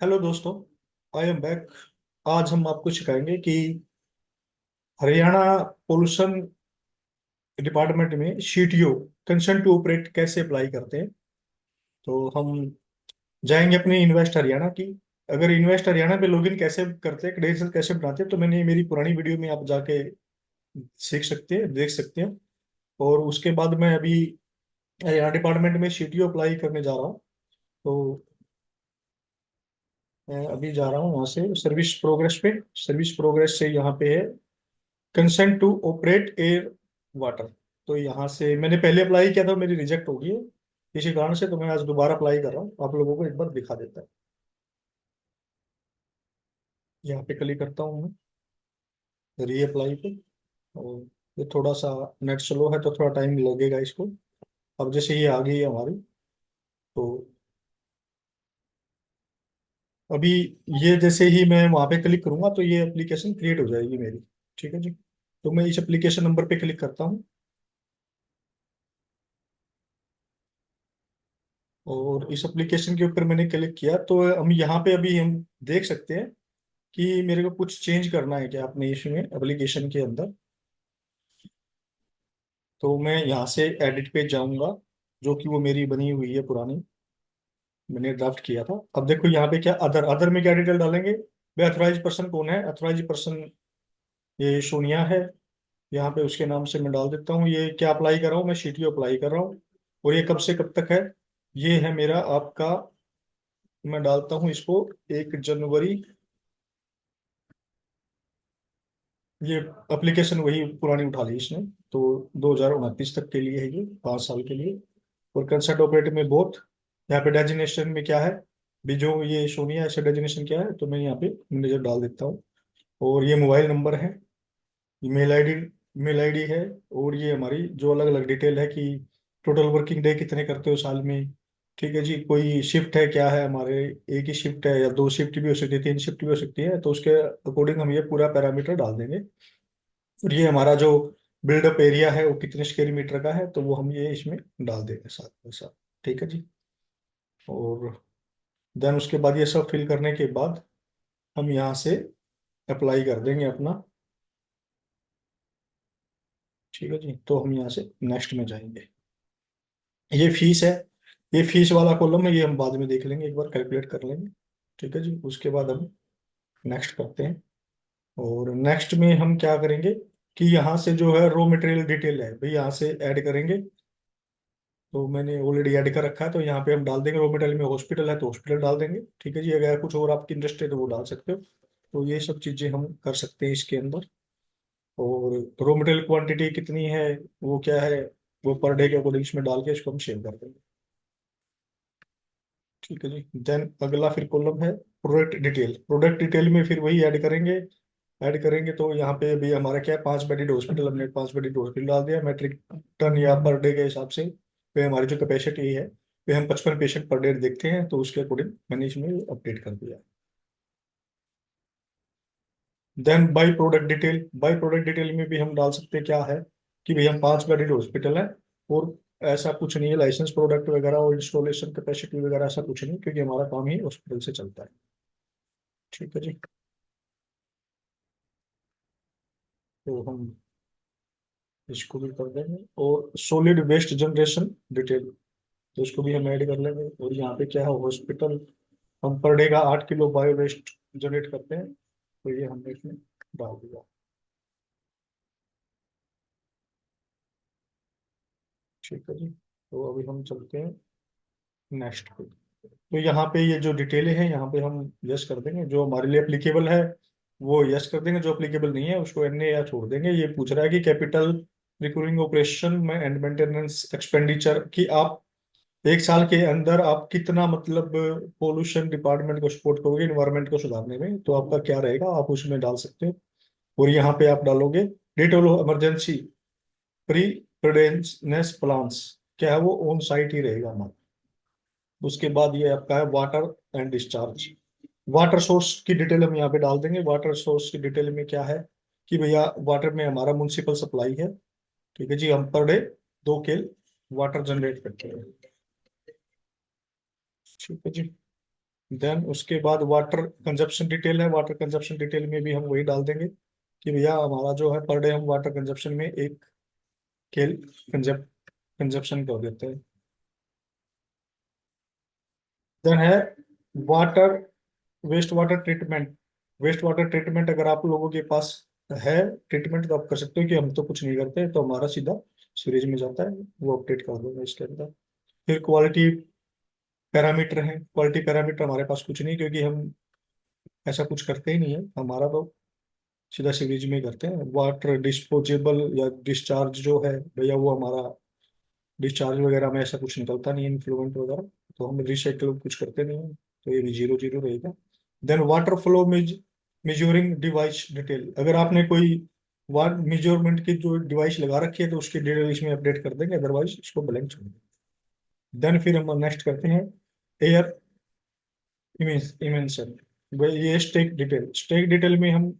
Hello दोस्तों, I am back. आज हम आपको सिखाएंगे कि हरियाणा पोल्यूशन डिपार्टमेंट में सीटीओ कंसेंट टू ऑपरेट कैसे अप्लाई करते हैं। तो हम जाएंगे अपनी इन्वेस्ट हरियाणा की। अगर इन्वेस्ट हरियाणा पे लॉगिन कैसे करते हैं, क्रेडेंशियल कैसे बनाते हैं, तो मैंने मेरी पुरानी वीडियो में आप जाके सीख सकते हैं, देख सकते हैं। और उसके बाद मैं अभी हरियाणा डिपार्टमेंट में सीटीओ अप्लाई करने जा रहा हूँ। तो मैं अभी जा रहा हूँ वहाँ से सर्विस प्रोग्रेस पे। सर्विस प्रोग्रेस से यहाँ पे है consent to operate air water. तो यहाँ से मैंने पहले अप्लाई किया था, मेरी रिजेक्ट हो गई है किसी कारण से। तो मैं आज दोबारा अप्लाई कर रहा हूँ, आप लोगों को एक बार दिखा देता है। यहाँ पे क्लिक करता हूँ मैं री अप्लाई पे। और ये थोड़ा सा नेट स्लो है तो थोड़ा टाइम लगेगा इसको। अब जैसे ये आ गई है हमारी, तो अभी ये जैसे ही मैं वहाँ पे क्लिक करूंगा तो ये एप्लीकेशन क्रिएट हो जाएगी मेरी। ठीक है जी। तो मैं इस एप्लीकेशन नंबर पे क्लिक करता हूँ। और इस एप्लीकेशन के ऊपर मैंने क्लिक किया तो हम यहाँ पे अभी हम देख सकते हैं कि मेरे को कुछ चेंज करना है क्या अपने इसमें एप्लीकेशन के अंदर। तो मैं यहाँ से एडिट पे जाऊंगा, जो कि वो मेरी बनी हुई है पुरानी, मैंने ड्राफ्ट किया था। अब देखो यहाँ पे क्या अदर अदर में क्या डिटेल डालेंगे। भाई अथोराइज पर्सन कौन है, अथोराइज पर्सन ये सोनिया है। यहाँ पे उसके नाम से मैं डाल देता हूँ। ये क्या अप्लाई कर रहा हूँ, मैं सीटीओ अप्लाई कर रहा हूँ। और ये कब से कब तक है, ये है मेरा आपका, मैं डालता हूँ इसको 1 जनवरी। ये एप्लीकेशन वही पुरानी उठा ली इसने। तो 2029 तक के लिए है, ये 5 साल के लिए। और कंसर्ट ऑपरेटर में बोथ, यहाँ पे डेजिग्नेशन में क्या है, भी जो ये सोनिया ऐसे डेजिग्नेशन क्या है, तो मैं यहाँ पे मैनेजर डाल देता हूँ। और ये मोबाइल नंबर है, ईमेल आईडी, मेल आईडी है। और ये हमारी जो अलग अलग डिटेल है कि टोटल वर्किंग डे कितने करते हो साल में। ठीक है जी। कोई शिफ्ट है क्या है हमारे, एक ही शिफ्ट है या 2 शिफ्ट भी हो सकती है, 3 शिफ्ट भी हो सकती है, तो उसके अकॉर्डिंग हम ये पूरा पैरामीटर डाल देंगे। और ये हमारा जो बिल्डअप एरिया है वो कितने स्क्वायर मीटर का है, तो वो हम ये इसमें डाल देंगे साथ में साथ। ठीक है जी। और देन उसके बाद ये सब फिल करने के बाद हम यहाँ से अप्लाई कर देंगे अपना। ठीक है जी। तो हम यहाँ से नेक्स्ट में जाएंगे। ये फीस है, ये फीस वाला कॉलम है, ये हम बाद में देख लेंगे, एक बार कैलकुलेट कर लेंगे। ठीक है जी। उसके बाद हम नेक्स्ट करते हैं। और नेक्स्ट में हम क्या करेंगे कि यहाँ से जो है रॉ मटेरियल डिटेल है भाई, यहाँ से ऐड करेंगे। तो मैंने ऑलरेडी ऐड कर रखा है, तो यहाँ पे हम डाल देंगे रॉ मटेरियल में हॉस्पिटल है तो हॉस्पिटल डाल देंगे। ठीक है जी। अगर कुछ और आपकी इंटरेस्ट है तो वो डाल सकते हो। तो ये सब चीज़ें हम कर सकते हैं इसके अंदर। और रॉ मटेरियल क्वांटिटी कितनी है, वो क्या है, वो पर डे के अकॉर्डिंग इसमें डाल के इसको हम सेव कर देंगे। ठीक है जी। देन अगला फिर कॉलम है प्रोडक्ट डिटेल। प्रोडक्ट डिटेल में फिर वही ऐड करेंगे। ऐड करेंगे तो यहाँ पे भी हमारा क्या है, 5 बेडेड हॉस्पिटल, हमने 5 बेडेड हॉस्पिटल डाल दिया मेट्रिक टन या पर डे के हिसाब से। पे हमारी जो कैपेसिटी है, पे हम 55 पेशेंट पर डे देखते हैं, तो उसके अकॉर्डिंग मैंने इसमें अपडेट कर दिया। Then byproduct detail, byproduct detail में भी हम डाल सकते हैं क्या है कि भाई हम 5 बेडेड हॉस्पिटल है। और ऐसा कुछ नहीं है लाइसेंस प्रोडक्ट वगैरह और इंस्टॉलेशन कैपेसिटी वगैरह, ऐसा कुछ नहीं, क्योंकि हमारा काम ही हॉस्पिटल से चलता है। ठीक है जी। तो हम इसको भी कर देंगे। और सॉलिड वेस्ट जनरेशन डिटेल, तो इसको भी हम ऐड कर लेंगे। और यहाँ पे क्या है, हॉस्पिटल हम पर डे का 8 किलो बायो वेस्ट जनरेट करते हैं, तो ये हमने इसमें डाल दिया। ठीक है जी। तो अभी हम चलते हैं नेक्स्ट पे। तो यहाँ पे ये जो डिटेलें हैं यहाँ पे हम यस कर देंगे, जो हमारे लिए एप्लीकेबल है वो यस कर देंगे, जो एप्लीकेबल नहीं है उसको एन या छोड़ देंगे। ये पूछ रहा है कि कैपिटल रिकरिंग ऑपरेशन में एंड मेंटेनेंस एक्सपेंडिचर की आप 1 साल के अंदर आप कितना मतलब पोल्यूशन डिपार्टमेंट को सपोर्ट करोगे इन्वायरमेंट को सुधारने में, तो आपका क्या रहेगा आप उसमें डाल सकते हो। और यहाँ पे आप डालोगे detail of emergency pre preparedness plans, क्या है वो ऑन साइट ही रहेगा हमारा। उसके बाद ये आपका है water and discharge. Water source की डिटेल हम यहाँ पे डाल देंगे। वाटर सोर्स की डिटेल में क्या है कि भैया वाटर में हमारा म्युनिसिपल सप्लाई है। ठीक है जी। हम पर डे 2 केल वाटर जनरेट करते हैं। ठीक है जी। देन उसके बाद वाटर कंजप्शन डिटेल है, वाटर कंजप्शन डिटेल में भी हम वही डाल देंगे कि भैया हमारा जो है पर डे हम वाटर कंजप्शन में एक केल कंजप्शन कर देते हैं। देन है water waste water treatment. Waste water treatment अगर आप लोगों के पास है ट्रीटमेंट तो आप कर सकते हो, कि हम तो कुछ नहीं करते, तो हमारा सीधा सीरीज में जाता है, वो अपडेट कर दूंगा इसके अंदर। फिर क्वालिटी पैरामीटर है, क्वालिटी पैरामीटर हमारे पास कुछ नहीं, क्योंकि हम ऐसा कुछ करते ही नहीं है, हमारा तो सीधा सीरीज में ही करते हैं। वाटर डिस्पोजेबल या डिस्चार्ज जो है भैया, वो हमारा डिस्चार्ज वगैरह में ऐसा कुछ निकलता नहीं है, इन्फ्लुएंट वगैरह, तो हम रिसाइकल कुछ करते नहीं है, तो ये भी जीरो जीरो रहेगा। Then water flow measuring device detail, अगर आपने कोई वाट मेजरमेंट की जो डिवाइस लगा रखी है तो उसकी डिटेल इसमें अपडेट कर देंगे, अदरवाइज इसको ब्लैंक छोड़ देंगे। देन फिर हम नेक्स्ट करते हैं एयर इमेंशन। ये स्टेक डिटेल, स्टेक डिटेल में हम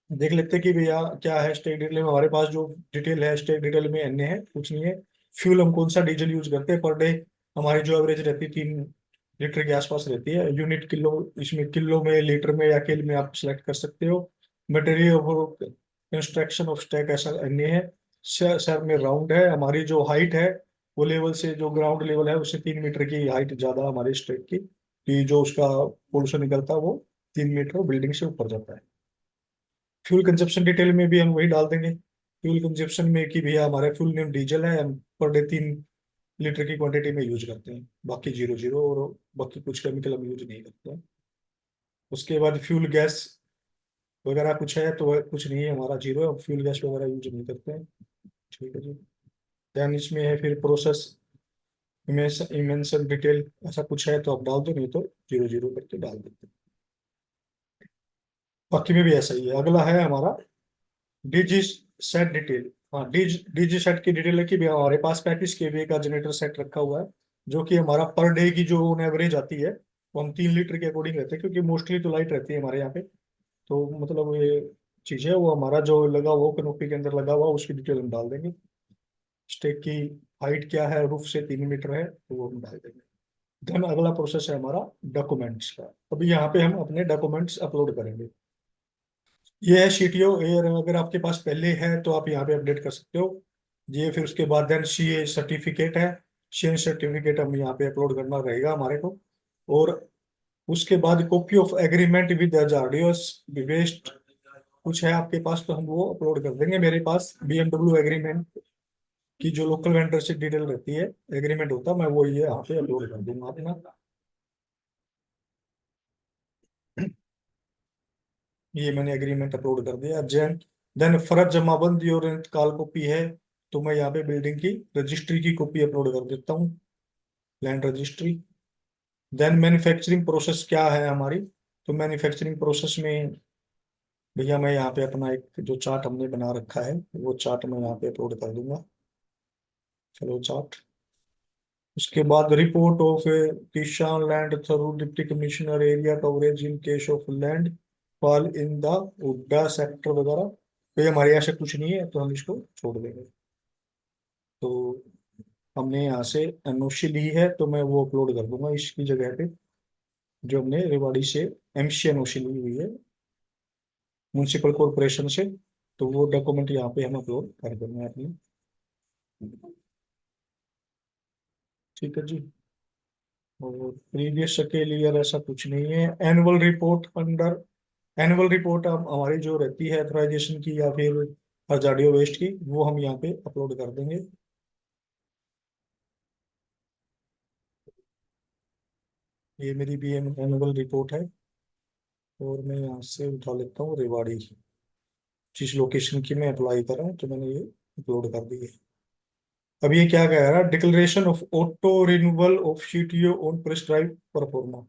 देख लेते हैं कि भैया क्या है स्टेक डिटेल में। हमारे पास जो डिटेल है स्टेक डिटेल में अन्य है, कुछ नहीं है। फ्यूल हम कौन सा डीजल यूज करते हैं पर डे, हमारी जो एवरेज रहती है 3 लीटर के आसपास रहती है। यूनिट किलो, इसमें किलो में लीटर में या केल में आप सिलेक्ट कर सकते हो। Material of construction of stack ऐसा अन्य है। सर में राउंड है, हमारी जो हाइट है वो लेवल से, जो ग्राउंड लेवल है उससे 3 मीटर की हाइट ज्यादा हमारे स्टैक की, कि जो उसका पोल्यूशन निकलता है वो 3 मीटर बिल्डिंग से ऊपर जाता है। फ्यूल कंजप्शन डिटेल में भी हम वही डाल देंगे, फ्यूल कंजप्शन में कि भैया हमारे फ्यूल नेम डीजल है, हम पर डे 3 लीटर की क्वांटिटी में यूज करते हैं, बाकी जीरो जीरो, और बाकी कुछ केमिकल हम यूज नहीं करते हैं। उसके बाद फ्यूल गैस वगैरह कुछ है तो कुछ नहीं है, हमारा जीरो है, हम फ्यूल गैस वगैरह यूज नहीं करते हैं। ठीक है जी। देन इसमें है फिर प्रोसेस इमेंशन डिटेल, ऐसा कुछ है तो आप डाल दो, नहीं तो जीरो जीरो करके डाल देते हैं। बाकी में भी ऐसा ही है। अगला है हमारा डीजी सेट डिटेल। हाँ, डीजी सेट की डिटेल है कि भैया हमारे पास 35 kVA का जनरेटर सेट रखा हुआ है, जो कि हमारा पर डे की जो एवरेज आती है वो हम 3 लीटर के अकॉर्डिंग रहते हैं, क्योंकि मोस्टली तो लाइट रहती है हमारे यहाँ पे। तो मतलब ये चीज़ है, वो हमारा जो लगा हुआ कनोपी के अंदर लगा हुआ उसकी डिटेल हम डाल देंगे। स्टेक की हाइट क्या है, रूफ से 3 मीटर है, तो वो हम डाल देंगे। देन अगला प्रोसेस है हमारा डॉक्यूमेंट्स का। अभी यहाँ पे हम अपने डॉक्यूमेंट्स अपलोड करेंगे। ये है सीटीओ एयर, अगर आपके पास पहले है तो आप यहाँ पे अपडेट कर सकते हो। ये फिर उसके बाद देन सीए सर्टिफिकेट है, सीए सर्टिफिकेट हम यहाँ पे अपलोड करना रहेगा हमारे को। और उसके बाद copy of agreement with RDOs वेस्ट कुछ है आपके पास तो हम वो अपलोड कर देंगे। मेरे पास बीएमडब्ल्यू एग्रीमेंट की जो लोकल वेंडर से डिटेल रहती है, एग्रीमेंट होता है, मैं वो ये यहाँ पे अपलोड कर दूंगा अपना। ये मैंने एग्रीमेंट अपलोड कर दिया। जैन देन फर्ज जमाबंदी और इंतकाल कॉपी है, तो मैं यहाँ पे बिल्डिंग की रजिस्ट्री की कॉपी अपलोड कर देता हूँ, land registry. Then manufacturing process क्या है हमारी, तो मैन्युफैक्चरिंग प्रोसेस में भैया मैं यहाँ पे अपना एक जो चार्ट हमने बना रखा है वो चार्ट मैं यहाँ पे अपलोड कर दूंगा। चलो चार्ट। उसके बाद रिपोर्ट ऑफ किसान land through deputy commissioner area coverage in case of land fall in the उड्डा sector वगैरह, तो ये हमारे यहाँ से कुछ नहीं है तो हम इसको छोड़ देंगे। तो हमने यहाँ से एनओसी ली है तो मैं वो अपलोड कर दूंगा इसकी जगह पे, जो हमने रेवाड़ी से एमसी एनओसी ली हुई है म्यूनसिपल कॉरपोरेशन से, तो वो डॉक्यूमेंट यहाँ पे हम अपलोड कर देंगे अपनी। ठीक है जी। और प्रीवियस के लिए ऐसा कुछ नहीं है। Annual report under, annual report अब हमारी जो रहती है अथोराइजेशन की या फिर हजार्डियो वेस्ट की, वो हम यहाँ पे अपलोड कर देंगे। ये मेरी भी एनुअल रिपोर्ट है, और मैं यहाँ से उठा लेता हूँ रेवाड़ी, जिस लोकेशन की मैं अप्लाई कर रहा हूँ, तो मैंने ये अपलोड कर दी है। अब ये क्या कह रहा है, declaration of auto renewal of CTO on prescribe pro forma.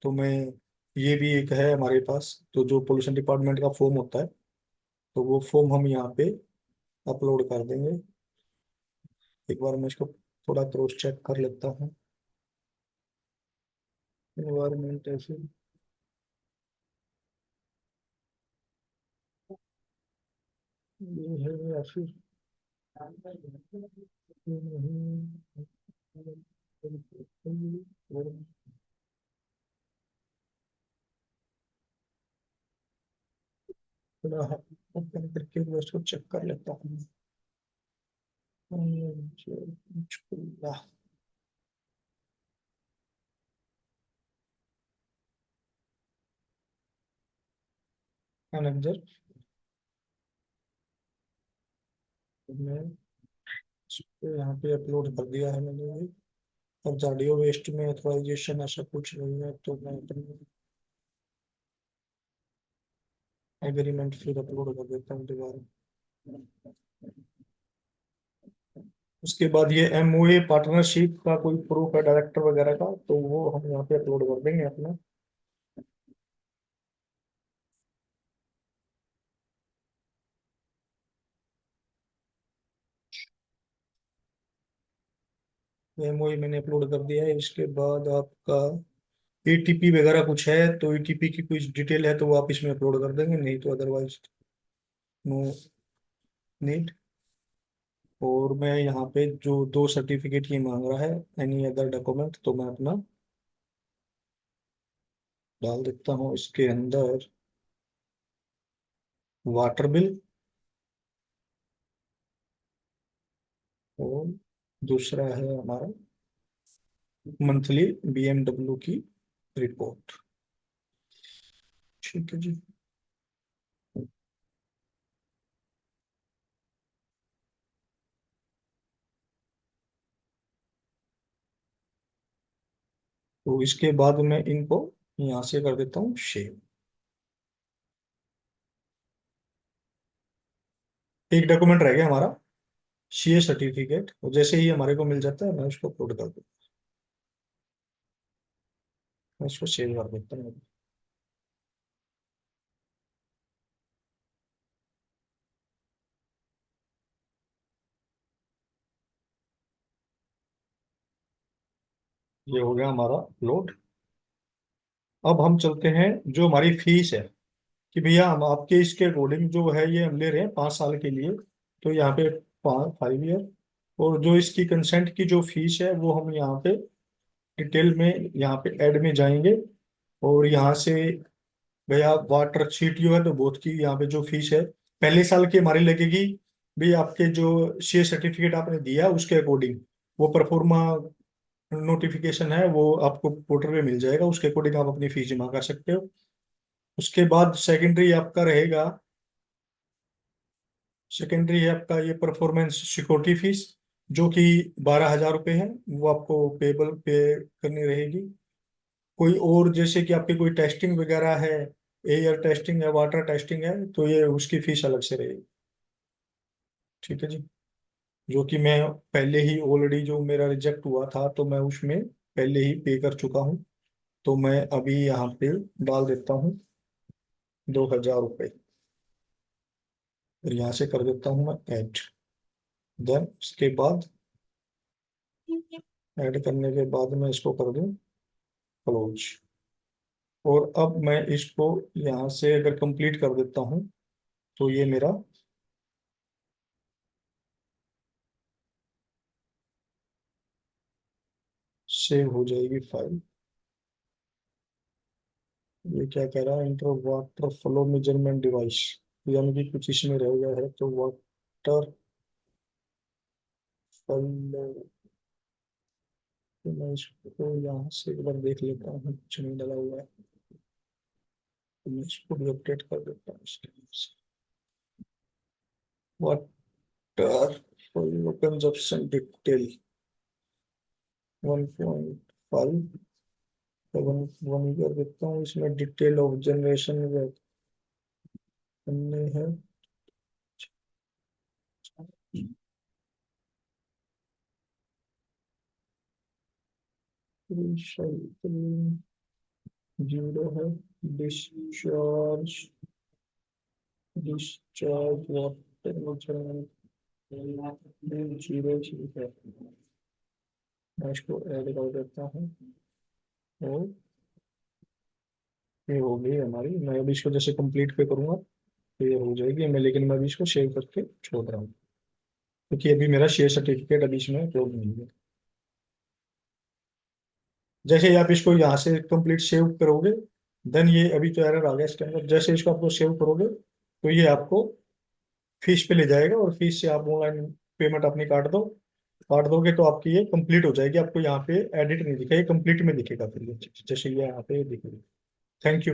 तो मैं, ये भी एक है हमारे पास, तो जो पोल्यूशन डिपार्टमेंट का फॉर्म होता है, तो वो फॉर्म हम यहाँ पे अपलोड कर देंगे। एक बार मैं इसको थोड़ा क्रॉस चेक कर लेता हूँ। एनवायरमेंट ऐसे, ये है या फिर नहीं। इसको चेक कर लेता हूँ। मैनेजर मैं इसको यहाँ पे अपलोड कर दिया है मैंने ये। अब जाडियो वेस्ट में ऑथराइजेशन ऐसा कुछ नहीं है, तो मैं अपनी एग्रीमेंट फिर अपलोड कर देता हूँ दोबारा। उसके बाद ये एमओए पार्टनरशिप का कोई प्रूफ है डायरेक्टर वगैरह का, तो वो हम यहाँ पे अपलोड कर देंगे अपना। एमओए मैंने अपलोड कर दिया है। इसके बाद आपका एटीपी वगैरह कुछ है, तो एटीपी की कुछ डिटेल है तो वो आप इसमें अपलोड कर देंगे, नहीं तो अदरवाइज नो नीड। और मैं यहाँ पे जो दो सर्टिफिकेट ये मांग रहा है, एनी अदर डॉक्यूमेंट, तो मैं अपना डाल देता हूँ इसके अंदर। वाटर बिल, और दूसरा है हमारा मंथली बीएमडब्ल्यू की रिपोर्ट। ठीक है जी। तो इसके बाद मैं इनको यहाँ से कर देता हूँ शेयर। एक डॉक्यूमेंट रह गया हमारा, सीए सर्टिफिकेट, और जैसे ही हमारे को मिल जाता है मैं उसको अपलोड कर दूँ। मैं इसको सेव कर देता हूँ। ये हो गया हमारा अपलोड। अब हम चलते हैं जो हमारी फीस है, कि भैया हम आपके इसके अकॉर्डिंग जो है ये हम ले रहे हैं 5 साल के लिए, तो यहाँ पे 5 ईयर। और जो इसकी कंसेंट की जो फीस है वो हम यहाँ पे डिटेल में यहाँ पे ऐड में जाएंगे। और यहाँ से भैया वाटर सीटीओ है तो बोथ की यहाँ पे जो फीस है पहले साल की हमारी लगेगी। भाई आपके जो सी सर्टिफिकेट आपने दिया उसके अकॉर्डिंग वो परफॉर्मा नोटिफिकेशन है, वो आपको पोर्टल पे मिल जाएगा, उसके अकॉर्डिंग आप अपनी फीस जमा कर सकते हो। उसके बाद सेकेंडरी आपका रहेगा, सेकेंडरी है आपका ये परफॉर्मेंस सिक्योरिटी फीस, जो कि 12,000 रुपये है, वो आपको पे करनी रहेगी। कोई और जैसे कि आपकी कोई टेस्टिंग वगैरह है, एयर टेस्टिंग है, वाटर टेस्टिंग है, तो ये उसकी फीस अलग से रहेगी। ठीक है जी। जो कि मैं पहले ही ऑलरेडी जो मेरा रिजेक्ट हुआ था तो मैं उसमें पहले ही पे कर चुका हूँ। तो मैं अभी यहाँ पे डाल देता हूँ 2,000 रुपये, और यहाँ से कर देता हूँ मैं ऐड। देन उसके बाद ऐड करने के बाद मैं इसको कर दूँ क्लोज। और अब मैं इसको यहाँ से अगर कंप्लीट कर देता हूँ तो ये मेरा सेव हो जाएगी फाइल। ये क्या कह रहा है, inter water flow measurement device, यानी कि कुछ इसमें रह गया है, तो वाटर फ्लो। तो मैं इसको यहाँ से एक बार देख लेता हूँ कुछ नहीं लगा हुआ है, तो मैं इसको भी अपडेट कर देता हूँ इसके water flow consumption detail 1.5 one one कर देता हूँ। इसमें डिटेल ऑफ जनरेशन करनी है। रिसाइकलिंग 0 है। डिस्चार्ज डिस्चार्ज वाटर मेजरमेंट 0 ठीक है। मैं इसको ऐड कर देता हूँ। और ये हो गई हमारी। मैं अभी इसको जैसे कंप्लीट पे करूंगा तो ये हो जाएगी मैं, लेकिन मैं अभी इसको सेव करके छोड़ रहा हूँ, क्योंकि अभी मेरा शेयर सर्टिफिकेट अभी इसमें अपलोड नहीं है। जैसे ही आप इसको यहाँ से कंप्लीट सेव करोगे, देन ये अभी तो एरर आ गया इसके अंदर, जैसे इसको आपको सेव करोगे तो ये आपको फीस पे ले जाएगा, और फीस से आप ऑनलाइन पेमेंट अपनी काट दो। काट दोगे तो आपकी ये कंप्लीट हो जाएगी, आपको यहाँ पे एडिट नहीं दिखेगा, ये कंप्लीट में दिखेगा फिर ये, जैसे ये यहाँ पे दिखेगा। Thank you.